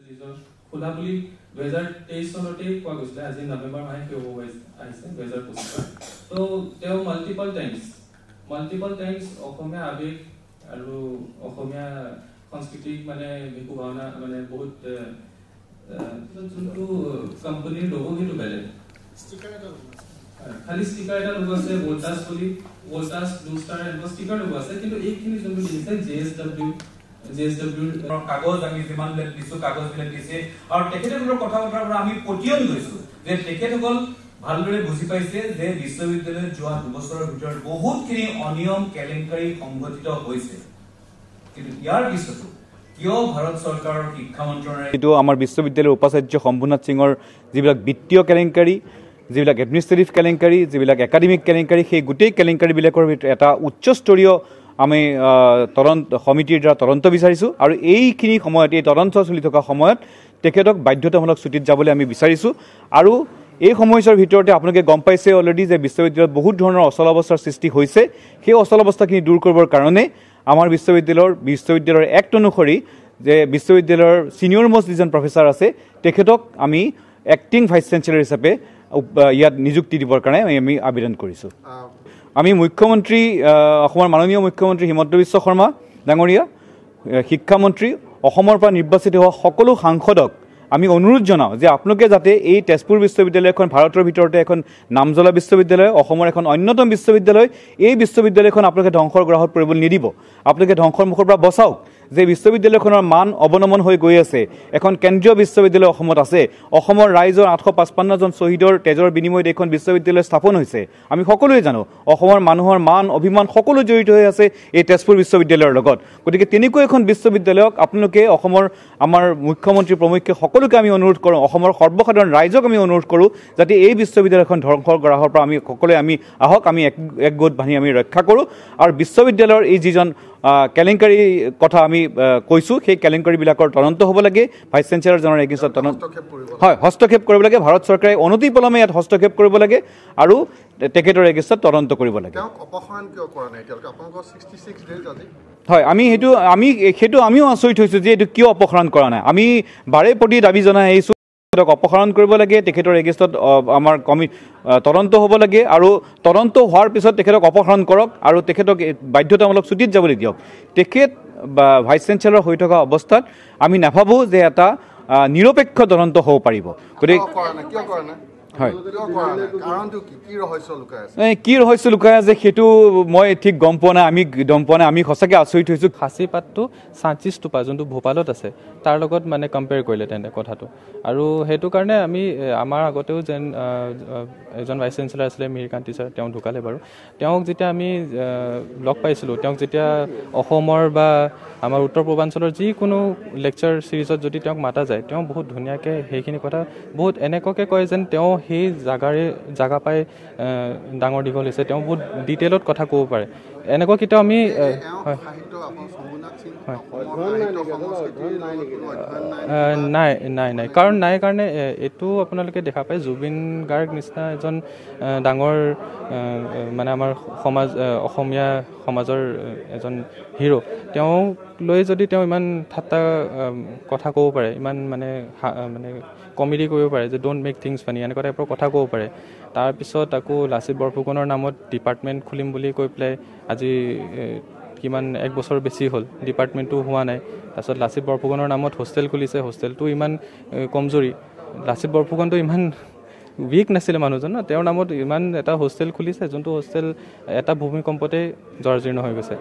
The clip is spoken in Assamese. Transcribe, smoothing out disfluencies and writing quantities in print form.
খোলা বুলি 2023 চনতে কোৱা গৈছিলে আজি নৱেম্বৰ মাহে কি হ'ব আহিছে 2025 তো তেওঁ মাল্টিপল টাইমছ অসমীয়া আবেগ আৰু অসমীয়া সংস্কৃতি মানে বিহু ভাওনা মানে বহুত যোনটো কোম্পানীৰ লোগো কিন্তু বেলেগ খালি স্টিকাৰ এটা লোগো আছে Voltas blue star and sticker logo আছে কিন্তু এইখিনি যোনটো দিছে JSW কাগজ আমি যিমান দিছো কাগজ বিলাক দিছে আৰু তেখেতসকলৰ কথা বতৰাৰ পৰা আমি পতিয়ন গৈছো যে তেখেতসকল ভালদৰে বুজি পাইছে যে বিশ্ববিদ্যালয়ত যোৱা 2 বছৰৰ ভিতৰত বহুতখিনি অনিয়ম কেলেংকাৰী সংঘটিত হৈছে কিন্তু ইয়াৰ পিছতো কিয় ভাৰত চৰকাৰৰ শিক্ষা মন্ত্ৰালয়ে এটো আমাৰ বিশ্ববিদ্যালয়ৰ উপাচাৰ্য সম্ভুনাথ সিঙৰ যিবিলাক বিত্তীয় কেলেংকাৰী যিবিলাক এডমিনিষ্ট্ৰেটিভ কেলেংকাৰী যিবিলাক একাডেমিক কেলেংকাৰী সেই গোটেই কেলেংকাৰী বিলাকৰ এটা উচ্চস্তৰীয় আমি তদন্ত সমিতিৰ দ্বাৰা তদন্ত বিচাৰিছোঁ আৰু এইখিনি সময়ত এই তদন্ত চলি থকা সময়ত তেখেতক বাধ্যতামূলক ছুটিত যাবলৈ আমি বিচাৰিছোঁ আৰু এই সময়ছোৱাৰ ভিতৰতে আপোনালোকে গম পাইছে অলৰেডি যে বিশ্ববিদ্যালয়ত বহুত ধৰণৰ অচলাৱস্থাৰ সৃষ্টি হৈছে সেই অচলাৱস্থাখিনি দূৰ কৰিবৰ কাৰণে আমাৰ বিশ্ববিদ্যালয়ৰ এক্ট অনুসৰি যে বিশ্ববিদ্যালয়ৰ ছিনিয়ৰ মোষ্ট যিজন প্ৰফেচাৰ আছে তেখেতক আমি এক্টিং ভাইচ চেঞ্চেলৰ হিচাপে ইয়াত নিযুক্তি দিবৰ কাৰণে আমি আবেদন কৰিছোঁ আমি মুখ্যমন্ত্ৰী অসমৰ মাননীয় মুখ্যমন্ত্ৰী হিমন্ত বিশ্ব শৰ্মা ডাঙৰীয়া শিক্ষামন্ত্ৰী অসমৰ পৰা নিৰ্বাচিত হোৱা সকলো সাংসদক আমি অনুৰোধ জনাওঁ যে আপোনালোকে যাতে এই তেজপুৰ বিশ্ববিদ্যালয় এখন ভাৰতৰ ভিতৰতে এখন নামজ্বলা বিশ্ববিদ্যালয় অসমৰ এখন অন্যতম বিশ্ববিদ্যালয় এই বিশ্ববিদ্যালয়খন আপোনালোকে ধ্বংসৰ গ্ৰাহত পৰিবলৈ নিদিব আপোনালোকে ধ্বংসৰ মুখৰ পৰা বচাওক যে বিশ্ববিদ্যালয়খনৰ মান অৱনমন হৈ গৈ আছে এখন কেন্দ্ৰীয় বিশ্ববিদ্যালয় অসমত আছে অসমৰ ৰাইজৰ 855 জন শ্বহীদৰ তেজৰ বিনিময়ত এখন বিশ্ববিদ্যালয় স্থাপন হৈছে আমি সকলোৱে জানো অসমৰ মানুহৰ মান অভিমান সকলো জড়িত হৈ আছে এই তেজপুৰ বিশ্ববিদ্যালয়ৰ লগত গতিকে তেনেকৈ এখন বিশ্ববিদ্যালয়ক আপোনালোকে অসমৰ আমাৰ মুখ্যমন্ত্ৰী প্ৰমুখ্য সকলোকে আমি অনুৰোধ কৰোঁ অসমৰ সৰ্বসাধাৰণ ৰাইজক আমি অনুৰোধ কৰোঁ যাতে এই বিশ্ববিদ্যালয়খন ধ্বংসৰ গ্ৰাহৰ পৰা আমি সকলোৱে আমি আহক আমি এক গোট বান্ধি আমি ৰক্ষা কৰোঁ আৰু বিশ্ববিদ্যালয়ৰ এই যিজন কেলেংকাৰী কথা আমি কৈছোঁ সেই কেলেংকাৰীবিলাকৰ তদন্ত হ'ব লাগে ভাইচ চেঞ্চেলৰজনৰ এগেইনষ্টত তদন্ত হয় হস্তক্ষেপ কৰিব লাগে ভাৰত চৰকাৰে অনতিপলমে ইয়াত হস্তক্ষেপ কৰিব লাগে আৰু তেখেতৰ এগেইনষ্টত তদন্ত কৰিব লাগে হয় আমিও আচৰিত হৈছোঁ যে এইটো কিয় অপসাৰণ কৰা নাই আমি বাৰে প্ৰতি দাবী জনাই আহিছোঁ অপসাৰণ কৰিব লাগে তেখেতৰ এগেইনষ্টত আমাৰ তদন্ত হ'ব লাগে আৰু তদন্ত হোৱাৰ পিছত তেখেতক অপসাৰণ কৰক আৰু তেখেতক বাধ্যতামূলক ছুটিত যাবলৈ দিয়ক তেখেত ভাইচ চেঞ্চেলৰ হৈ থকা অৱস্থাত আমি নাভাবোঁ যে এটা নিৰপেক্ষ তদন্ত হ'ব পাৰিব গতিকে হয় কি ৰহস্য লুকাই আছে সেইটো মই ঠিক গম পোৱা নাই আমি সঁচাকৈ আচৰিত হৈছোঁ খাচী পাতটো সাঁচি স্তূপা যোনটো ভূপালত আছে তাৰ লগত মানে কম্পেয়াৰ কৰিলে তেন্তে কথাটো আৰু সেইটো কাৰণে আমি আমাৰ আগতেও যেন এজন ভাইচ চেঞ্চেলৰ আছিলে মিহিৰকান্তি ছাৰ তেওঁ ঢুকালে বাৰু তেওঁক যেতিয়া আমি লগ পাইছিলোঁ তেওঁক যেতিয়া অসমৰ বা আমাৰ উত্তৰ পূৰ্বাঞ্চলৰ যিকোনো লেকচাৰ ছিৰিজত যদি তেওঁক মাতা যায় তেওঁ বহুত ধুনীয়াকৈ সেইখিনি কথা বহুত এনেকুৱাকৈ কয় যেন তেওঁ সেই জাগা পাই ডাঙৰ দীঘল হৈছে তেওঁ বহুত ডিটেইলত কথা ক'ব পাৰে এনেকুৱা কেতিয়াও আমি নাই কাৰণ এইটো আপোনালোকে দেখা পায় জুবিন গাৰ্গ নিচিনা এজন ডাঙৰ মানে আমাৰ অসমীয়া সমাজৰ এজন হিৰো তেওঁক লৈ যদি তেওঁ ইমান ঠাট্টা কথা ক'ব পাৰে ইমান মানে কমেডি কৰিব পাৰে যে ডোণ্ট মেক থিংছ ফানি এনেকুৱা টাইপৰ কথা ক'ব পাৰে তাৰপিছত আকৌ লাচিত বৰফুকনৰ নামত ডিপাৰ্টমেণ্ট খুলিম বুলি কৈ পেলাই আজি কিমান 1 বছৰ বেছি হ'ল ডিপাৰ্টমেণ্টটো হোৱা নাই তাৰপিছত লাচিত বৰফুকনৰ নামত হোষ্টেল খুলিছে হোষ্টেলটো ইমান কমজোৰি লাচিত বৰফুকনটো ইমান উইক নাছিলে মানুহজন তেওঁৰ নামত ইমান এটা হোষ্টেল খুলিছে যোনটো হোষ্টেল এটা ভূমিকম্পতে জৰ্জীৰ্ণ হৈ গৈছে